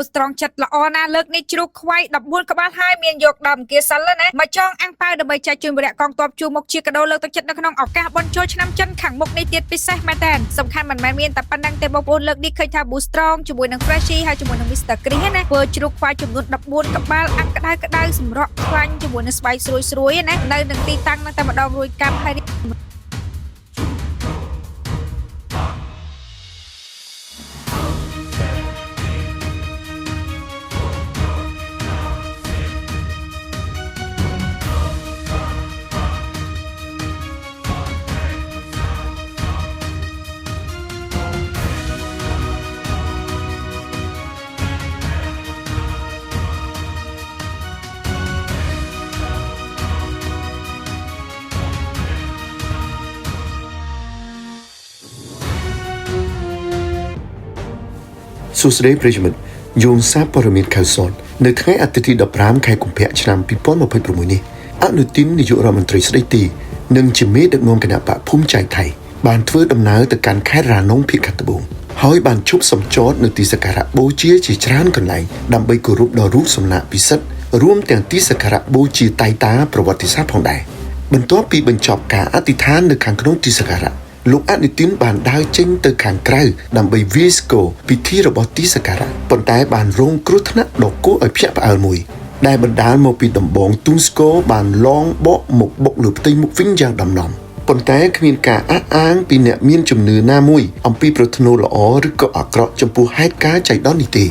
strong ចិត្តល្អណាលើកនេះជ្រូកខ្វៃ14ក្បាលហើយមានយកដើមគៀសិលណាមកចងអាំងប៉ាវដើម្បីចែកជូនវរៈកងទ័ពជួមុខជាកដោលើកទឹកចិត្តនៅក្នុងឱកាសបុណ្យចូលឆ្នាំចិនខាងមុខនេះទៀតពិសេសមែនតើសំខាន់មិនមែនមានតែប៉ុណ្្នឹងទេបងប្អូនលើកនេះឃើញថា Boost Strong ជាមួយនឹង Freshie ហើយជាមួយនឹង Mr. Chris ណាធ្វើជ្រូកខ្វៃចំនួន14ក្បាលអាំងក្តៅសម្រក់ខ្លាញ់ជាមួយនឹងស្បែកស្រួយណានៅនឹងទីតាំងនៅតែម្ដងរួយកម្មហើយសួស្តីប្រិយមិត្តយោងសារព័ត៌មានข่าวសរនៅថ្ងៃអាទិត្យទី15ខែកុម្ភៈឆ្នាំ2026នេះអនុទាននាយករដ្ឋមន្ត្រីស្ដីទីនិងជាមេដឹកនាំគណៈបកភូមិចៃថៃបានធ្វើដំណើរទៅកាន់ខេត្តរ៉ានងភូមិខាងត្បូងហើយបានជួបសម្ចតនៅទីសក្ការៈបូជាជាច្រើនកន្លែងដើម្បីគោរពដល់រូបសំណាកពិសិដ្ឋរួមទាំងទីសក្ការៈបូជាតៃតាប្រវត្តិសាស្ត្រផងដែរបន្ទាប់ពីបញ្ចប់ការអធិដ្ឋាននៅខាងក្នុងទីសក្ការៈលោកអនុទានបានដើរចេញទៅខាងក្រៅដើម្បីវាយស្គរពិធីរបស់ទីសក្ការៈប៉ុន្តែបានរងគ្រោះថ្នាក់ដ៏គួរឲ្យភ្ញាក់ផ្អើលមួយដែលបណ្ដាលមកពីដំបងទូងស្គរបានឡងបកមកបុកលើផ្ទៃមុខវិញយ៉ាងដំណំប៉ុន្តែគ្មានការអះអាងពីអ្នកមានជំនឿណាមួយអំពីប្រធ្នូល្អឬក៏អាក្រក់ចំពោះហេតុការណ៍ចៃដន្យនេះទេ